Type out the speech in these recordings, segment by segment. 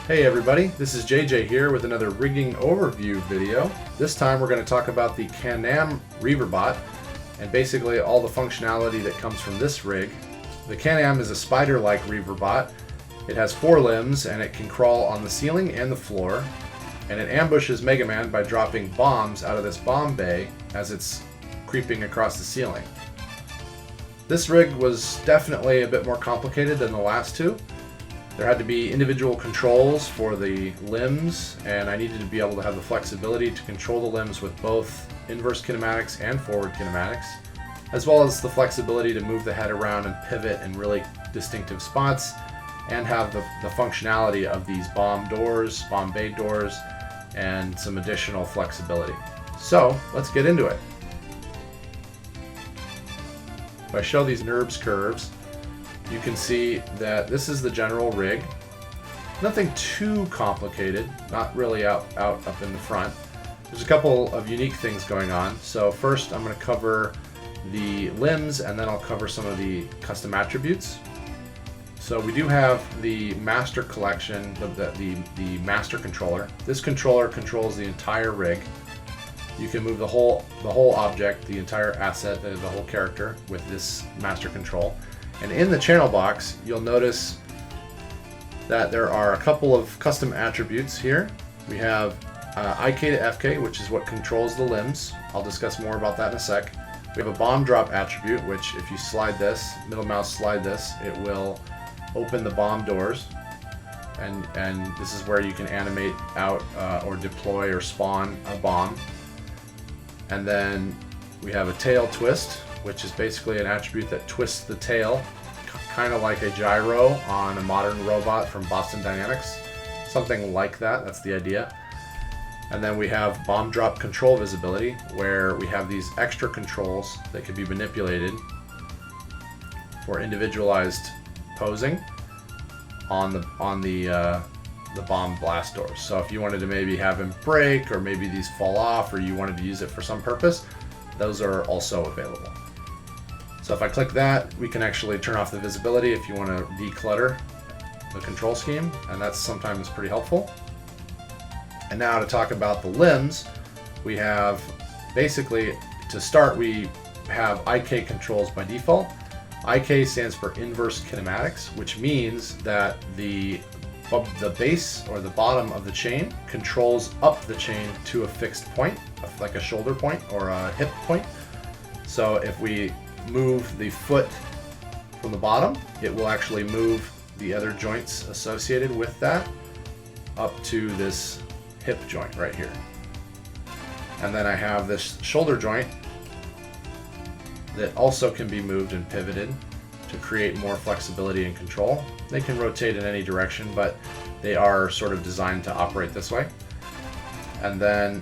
Hey everybody, this is JJ here with another rigging overview video. This time we're going to talk about the Cannam reaverbot and basically all the functionality that comes from this rig. The Cannam is a spider-like reaverbot. It has 4 limbs and it can crawl on the ceiling and the floor, and it ambushes Mega Man by dropping bombs out of this bomb bay as it's creeping across the ceiling. This rig was definitely a bit more complicated than the last two. There had to be individual controls for the limbs, and I needed to be able to have the flexibility to control the limbs with both inverse kinematics and forward kinematics, as well as the flexibility to move the head around and pivot in really distinctive spots, and have the functionality of these bomb doors, bomb bay doors, and some additional flexibility. So let's get into it. If I show these NURBS curves, you can see that this is the general rig. Nothing too complicated, not really up in the front. There's a couple of unique things going on. So first I'm going to cover the limbs, and then I'll cover some of the custom attributes. So we do have the master collection, the master controller. This controller controls the entire rig. You can move the whole object, the entire asset, the whole character with this master control. And in the channel box, you'll notice that there are a couple of custom attributes here. We have IK to FK, which is what controls the limbs. I'll discuss more about that in a sec. We have a bomb drop attribute, which if you slide this, middle mouse slide this, it will open the bomb doors. And this is where you can animate out or deploy or spawn a bomb. And then we have a tail twist, which is basically an attribute that twists the tail, kind of like a gyro on a modern robot from Boston Dynamics. Something like that, that's the idea. And then we have bomb drop control visibility, where we have these extra controls that can be manipulated for individualized posing on the bomb blast doors. So if you wanted to maybe have him break, or maybe these fall off, or you wanted to use it for some purpose, those are also available. So if I click that, we can actually turn off the visibility if you want to declutter the control scheme, and that's sometimes pretty helpful. And now to talk about the limbs, we have basically, to start, we have IK controls by default. IK stands for inverse kinematics, which means that the base or the bottom of the chain controls up the chain to a fixed point, like a shoulder point or a hip point. So if we move the foot from the bottom, it will actually move the other joints associated with that up to this hip joint right here. And then I have this shoulder joint that also can be moved and pivoted to create more flexibility and control. They can rotate in any direction, but they are sort of designed to operate this way. And then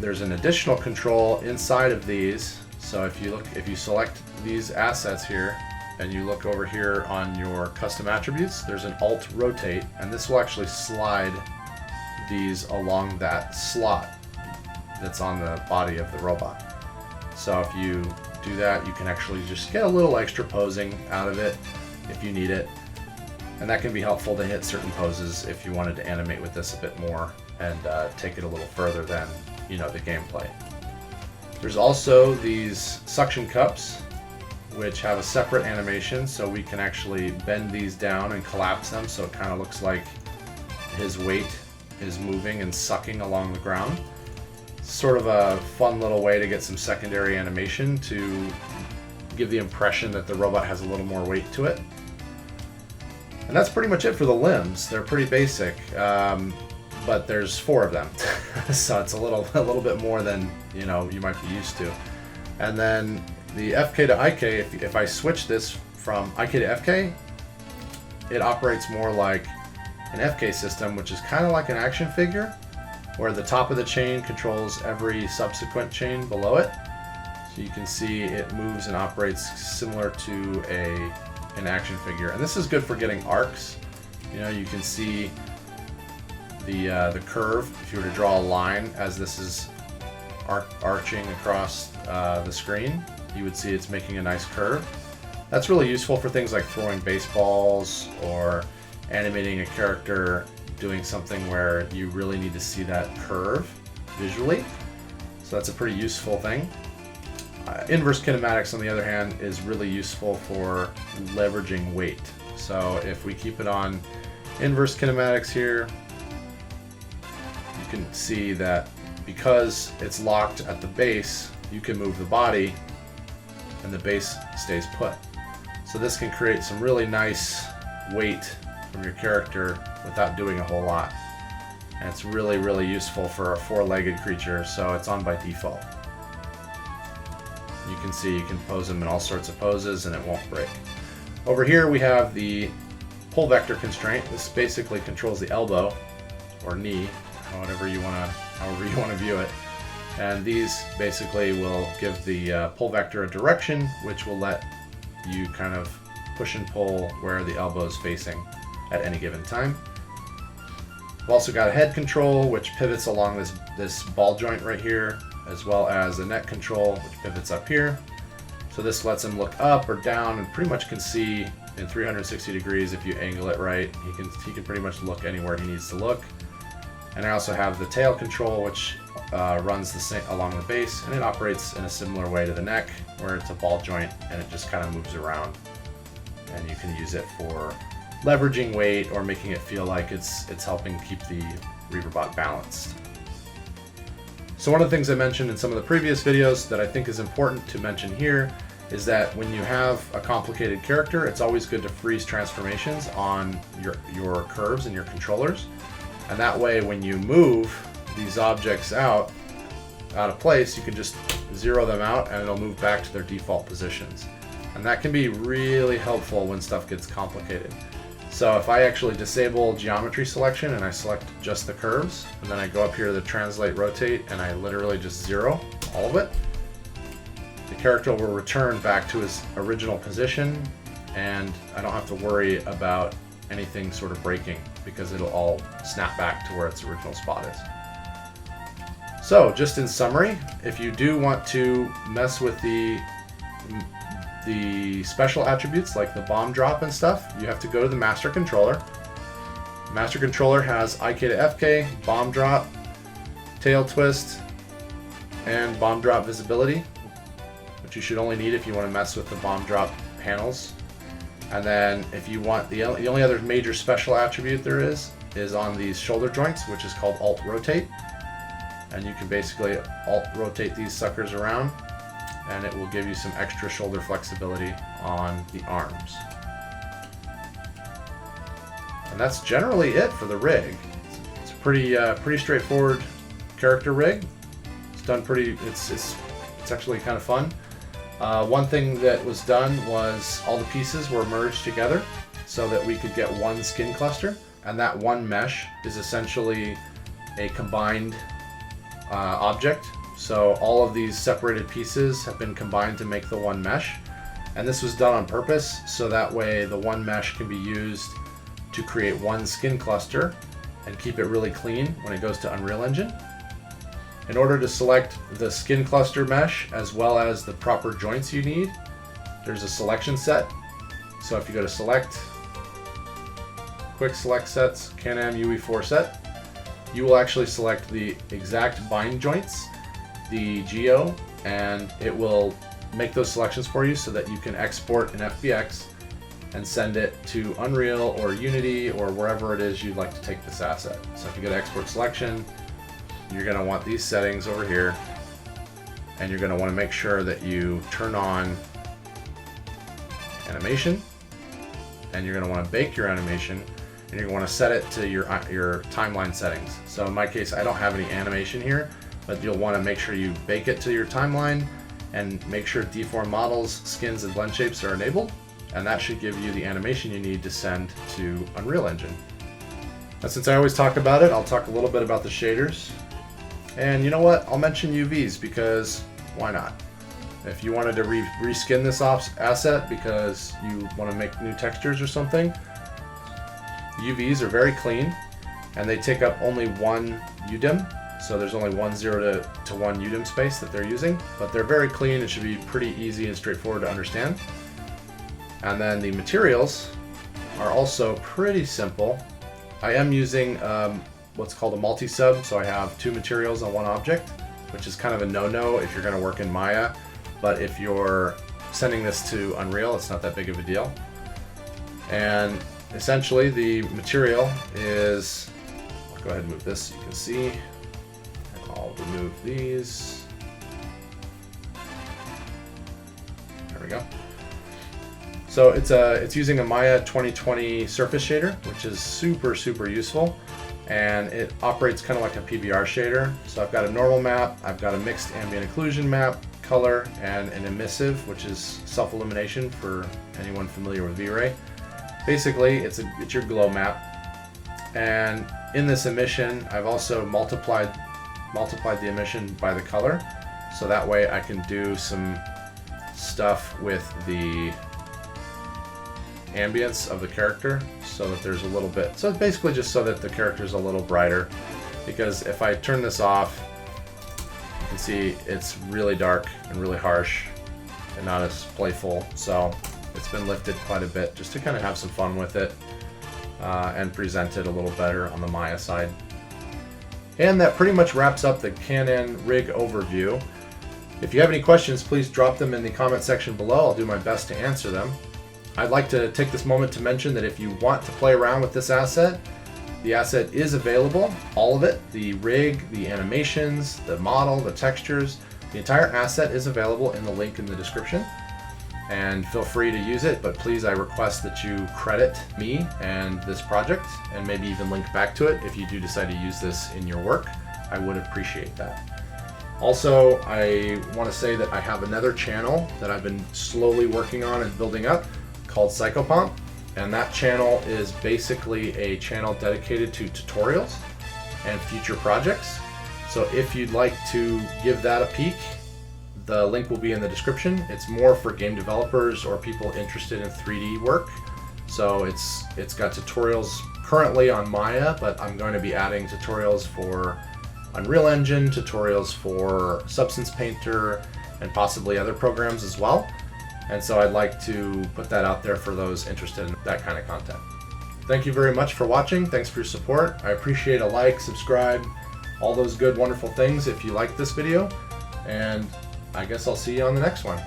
there's an additional control inside of these. So if you select these assets here and you look over here on your custom attributes, there's an Alt rotate, and this will actually slide these along that slot that's on the body of the robot. So if you do that, you can actually just get a little extra posing out of it if you need it. And that can be helpful to hit certain poses if you wanted to animate with this a bit more and take it a little further than, the gameplay. There's also these suction cups, which have a separate animation, so we can actually bend these down and collapse them, so it kind of looks like his weight is moving and sucking along the ground. Sort of a fun little way to get some secondary animation to give the impression that the robot has a little more weight to it. And that's pretty much it for the limbs. They're pretty basic, but there's 4 of them, so it's a little bit more than you might be used to. And then the FK to IK, if I switch this from IK to FK, it operates more like an FK system, which is kind of like an action figure, where the top of the chain controls every subsequent chain below it. So you can see it moves and operates similar to an action figure. And this is good for getting arcs. You can see the curve. If you were to draw a line as this is arching across the screen, you would see it's making a nice curve. That's really useful for things like throwing baseballs or animating a character doing something where you really need to see that curve visually. So that's a pretty useful thing. Inverse kinematics, on the other hand, is really useful for leveraging weight. So if we keep it on inverse kinematics here, you can see that because it's locked at the base, you can move the body and the base stays put. So this can create some really nice weight from your character without doing a whole lot. And it's really, really useful for a four-legged creature, so it's on by default. You can see you can pose them in all sorts of poses and it won't break. Over here we have the pull vector constraint. This basically controls the elbow or knee, however you want to view it. And these basically will give the pull vector a direction, which will let you kind of push and pull where the elbow is facing at any given time. We've also got a head control, which pivots along this ball joint right here, as well as a neck control, which pivots up here. So this lets him look up or down and pretty much can see in 360 degrees if you angle it right. He can pretty much look anywhere he needs to look. And I also have the tail control, which runs along the base, and it operates in a similar way to the neck, where it's a ball joint and it just kind of moves around. And you can use it for leveraging weight or making it feel like it's helping keep the reaverbot balanced. So one of the things I mentioned in some of the previous videos that I think is important to mention here is that when you have a complicated character, it's always good to freeze transformations on your curves and your controllers. And that way, when you move these objects out of place, you can just zero them out and it'll move back to their default positions. And that can be really helpful when stuff gets complicated. So if I actually disable geometry selection and I select just the curves, and then I go up here to the translate rotate and I literally just zero all of it, the character will return back to his original position and I don't have to worry about anything sort of breaking because it'll all snap back to where its original spot is. So just in summary, if you do want to mess with the special attributes like the bomb drop and stuff, you have to go to the master controller. Master controller has IK to FK, bomb drop, tail twist, and bomb drop visibility, which you should only need if you want to mess with the bomb drop panels. And then if you want, the only other major special attribute there is on these shoulder joints, which is called alt rotate. And you can basically alt rotate these suckers around and it will give you some extra shoulder flexibility on the arms. And that's generally it for the rig. It's a pretty straightforward character rig. It's done pretty. It's actually kind of fun. One thing that was done was all the pieces were merged together so that we could get one skin cluster, and that one mesh is essentially a combined object. So all of these separated pieces have been combined to make the one mesh, and this was done on purpose so that way the one mesh can be used to create one skin cluster and keep it really clean when it goes to Unreal Engine. In order to select the skin cluster mesh as well as the proper joints you need, there's a selection set. So if you go to select, quick select sets, Cannam UE4 set, you will actually select the exact bind joints, the geo, and it will make those selections for you so that you can export an FBX and send it to Unreal or Unity or wherever it is you'd like to take this asset. So if you go to export selection, you're going to want these settings over here, and you're going to want to make sure that you turn on animation, and you're going to want to bake your animation, and you're going to want to set it to your timeline settings. So in my case, I don't have any animation here, but you'll want to make sure you bake it to your timeline and make sure deform models, skins, and blend shapes are enabled, and that should give you the animation you need to send to Unreal Engine. Now, since I always talk about it, I'll talk a little bit about the shaders. And you know what? I'll mention UVs because why not? If you wanted to reskin this asset because you want to make new textures or something, UVs are very clean and they take up only one UDIM. So there's only 0 to 1 UDIM space that they're using, but they're very clean and should be pretty easy and straightforward to understand. And then the materials are also pretty simple I am using what's called a multi-sub, so I have 2 materials on one object, which is kind of a no-no if you're going to work in Maya, but if you're sending this to Unreal, it's not that big of a deal. And essentially the material is, I'll go ahead and move this so you can see, and I'll remove these. There we go. So it's using a Maya 2020 surface shader, which is super useful, and it operates kind of like a PBR shader. So I've got a normal map, I've got a mixed ambient occlusion map, color, and an emissive, which is self-illumination for anyone familiar with V-Ray. Basically, it's your glow map, and in this emission, I've also multiplied the emission by the color, so that way I can do some stuff with the ambience of the character, so that there's a little bit, so basically just so that the character's a little brighter, because if I turn this off, you can see it's really dark and really harsh and not as playful. So it's been lifted quite a bit just to kind of have some fun with it and present it a little better on the Maya side. And that pretty much wraps up the Cannam rig overview. If you have any questions, please drop them in the comment section below. I'll do my best to answer them. I'd like to take this moment to mention that if you want to play around with this asset, the asset is available, all of it, the rig, the animations, the model, the textures, the entire asset is available in the link in the description. And feel free to use it, but please, I request that you credit me and this project, and maybe even link back to it if you do decide to use this in your work. I would appreciate that. Also, I want to say that I have another channel that I've been slowly working on and building up called PSYCHOPOMP, and that channel is basically a channel dedicated to tutorials and future projects. So if you'd like to give that a peek, the link will be in the description. It's more for game developers or people interested in 3D work. So it's got tutorials currently on Maya, but I'm going to be adding tutorials for Unreal Engine, tutorials for Substance Painter, and possibly other programs as well. And so I'd like to put that out there for those interested in that kind of content. Thank you very much for watching. Thanks for your support. I appreciate a like, subscribe, all those good, wonderful things if you like this video. And I guess I'll see you on the next one.